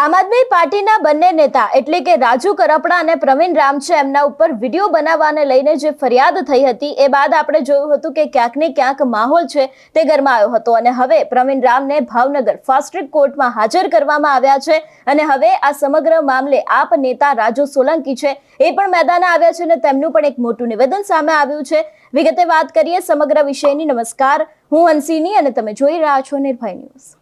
આમ આદમી પાર્ટીના બંને નેતા એટલે કે રાજુ કરપડા અને પ્રવીણ રામ છે એમના ઉપર વિડીયો બનાવવાને લઈને જે ફરિયાદ થઈ હતી એ બાદ આપણે જોયું હતું કે ક્યાંક ને ક્યાંક માહોલ છે તે ગરમાયો હતો અને હવે પ્રવીણ રામને ભાવનગર ફાસ્ટ ટ્રેક કોર્ટમાં હાજર કરવામાં આવ્યા છે અને હવે આ સમગ્ર મામલે આપ નેતા રાજુ સોલંકી છે એ પણ મેદાને આવ્યા છે અને તેમનું પણ એક મોટું નિવેદન સામે આવ્યું છે। વિગતે વાત કરીએ સમગ્ર વિષયની। નમસ્કાર, હું હંસિની અને તમે જોઈ રહ્યા છો નિર્ભય ન્યૂઝ।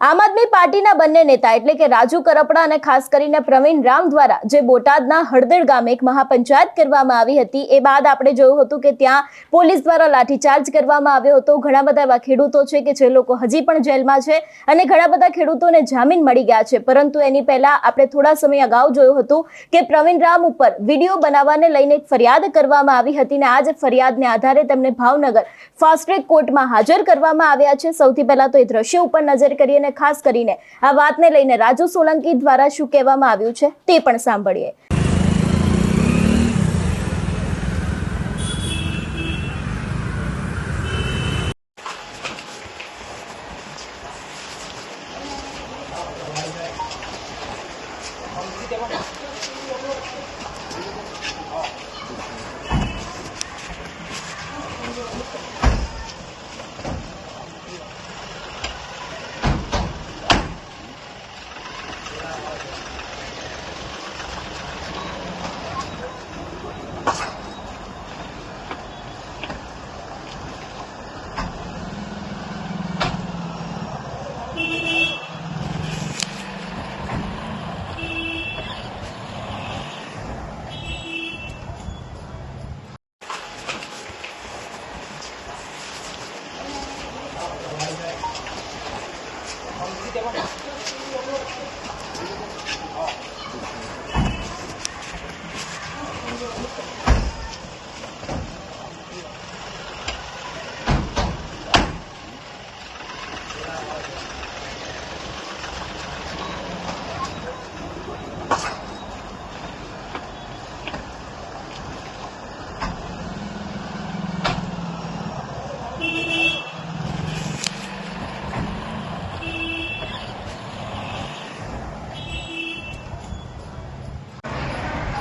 આમ આદમી પાર્ટીના બંને નેતા એટલે કે રાજુ કરપડા અને ખાસ કરીને પ્રવીણ રામ દ્વારા જે બોટાદના હળદર ગામે એક મહાપંચાયત કરવામાં આવી હતી એ બાદ આપણે જોયું હતું કે ત્યાં પોલીસ દ્વારા લાઠીચાર્જ કરવામાં આવ્યો હતો। ઘણા બધા એવા ખેડૂતો છે કે જે લોકો હજી પણ જેલમાં છે અને ઘણા બધા ખેડૂતોને જામીન મળી ગયા છે, પરંતુ એની પહેલા આપણે થોડા સમય અગાઉ જોયું હતું કે પ્રવીણ રામ ઉપર વિડીયો બનાવવાને લઈને એક ફરિયાદ કરવામાં આવી હતી અને આ જ ફરિયાદને આધારે તેમને ભાવનગર ફાસ્ટ ટ્રેક કોર્ટમાં હાજર કરવામાં આવ્યા છે। સૌથી પહેલા તો એ દ્રશ્ય ઉપર નજર કરીએ, ખાસ કરીને આ વાતને લઈને રાજુ સોલંકી દ્વારા શું કહેવામાં આવ્યું છે તે પણ સાંભળીએ।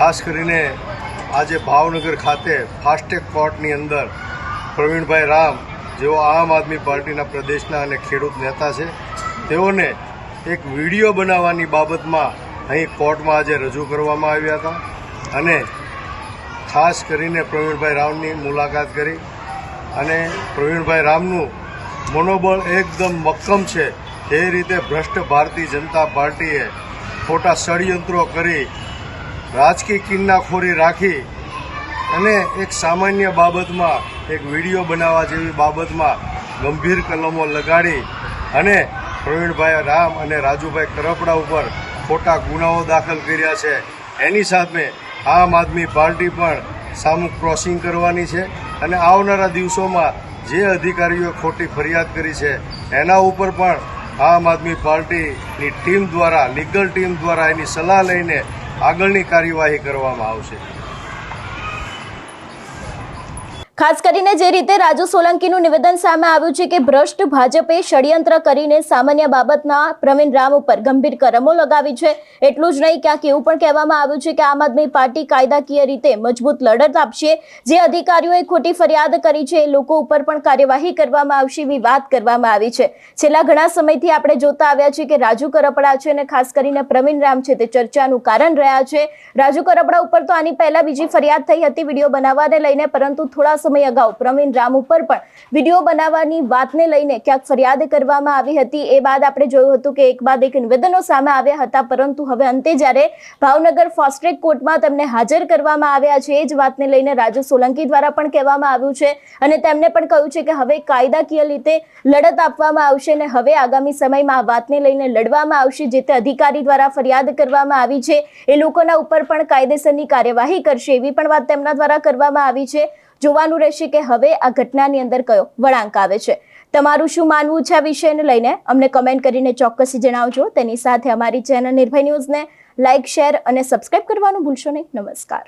ખાસ કરીને આજે ભાવનગર ખાતે ફાસ્ટ ટ્રેક કોર્ટની અંદર પ્રવીણભાઈ રામ જેઓ આમ આદમી પાર્ટીના પ્રદેશના અને ખેડૂત નેતા છે, તેઓને એક વિડીયો બનાવવાની બાબતમાં અહીં કોર્ટમાં આજે રજૂ કરવામાં આવ્યા હતા અને ખાસ કરીને પ્રવીણભાઈ રામની મુલાકાત કરી અને પ્રવીણભાઈ રામનું મનોબળ એકદમ મક્કમ છે। એ રીતે ભ્રષ્ટ ભારતીય જનતા પાર્ટીએ ખોટા ષડયંત્રો કરી રાજકીય કિન્નાખોરી રાખી અને એક સામાન્ય બાબતમાં એક વિડીયો બનાવવા જેવી બાબતમાં ગંભીર કલમો લગાડી અને પ્રવીણભાઈ રામ અને રાજુભાઈ કરપડા ઉપર ખોટા ગુનાઓ દાખલ કર્યા છે। એની સામે આમ આદમી પાર્ટી પણ સામું ક્રોસિંગ કરવાની છે અને આવનારા દિવસોમાં જે અધિકારીઓએ ખોટી ફરિયાદ કરી છે એના ઉપર પણ આમ આદમી પાર્ટીની ટીમ દ્વારા, લીગલ ટીમ દ્વારા એની સલાહ લઈને આગળની કાર્યવાહી કરવામાં આવશે। ખાસ કરીને જે રીતે રાજુ સોલંકીનું નિવેદન સામે આવ્યું છે કે ભ્રષ્ટ ભાજપે ષડયંત્ર કરીને સામાન્ય બાબતના પ્રવીણ રામ ઉપર ગંભીર કલમો લગાવી છે। એટલું જ નહીં, ક્યાંક એવું પણ કહેવામાં આવ્યું છે કે આમ આદમી પાર્ટી કાયદાકીય રીતે મજબૂત લડત આપશે। જે અધિકારીઓએ ખોટી ફરિયાદ કરી છે એ લોકો ઉપર પણ કાર્યવાહી કરવામાં આવશે એવી વાત કરવામાં આવી છે। છેલ્લા ઘણા સમયથી આપણે જોતા આવ્યા છીએ કે રાજુ કરપડા છે અને ખાસ કરીને પ્રવીણ રામ છે તે ચર્ચાનું કારણ રહ્યા છે। રાજુ કરપડા ઉપર તો આની પહેલા બીજી ફરિયાદ થઈ હતી વિડીયો બનાવવાને લઈને, પરંતુ થોડા સમય અગાઉ પ્રવીણ રામ ઉપર પણ વિડીયો બનાવવાની વાતને લઈને ક્યાંક ફરિયાદ કરવામાં આવી હતી। એ બાદ આપણે જોયું હતું કે એક બાદ એક નિવેદનો સામે આવ્યા હતા, પરંતુ હવે અંતે જ્યારે ભાવનગર ફાસ્ટ ટ્રેક કોર્ટમાં તેમને હાજર કરવામાં આવ્યા છે એ જ વાતને લઈને રાજુ સોલંકી દ્વારા પણ કહેવામાં આવ્યું છે અને તેમણે પણ કહ્યું છે કે હવે કાયદાકીય રીતે લડત આપવામાં આવશે અને હવે આગામી સમયમાં આ વાતને લઈને લડવામાં આવશે। જે તે અધિકારી દ્વારા ફરિયાદ કરવામાં આવી છે એ લોકોના ઉપર પણ કાયદેસરની કાર્યવાહી કરશે એવી પણ વાત તેમના દ્વારા કરવામાં આવી છે। જોવાનું રહેશે કે હવે આ ઘટનાની અંદર કયો વળાંક આવે છે। તમારું શું માનવું છે આ વિષયને લઈને અમને કમેન્ટ કરીને ચોક્કસ જણાવજો। તેની સાથે અમારી ચેનલ નિર્ભય ન્યૂઝને લાઇક, શેર અને સબસ્ક્રાઇબ કરવાનું ભૂલશો નહીં। નમસ્કાર।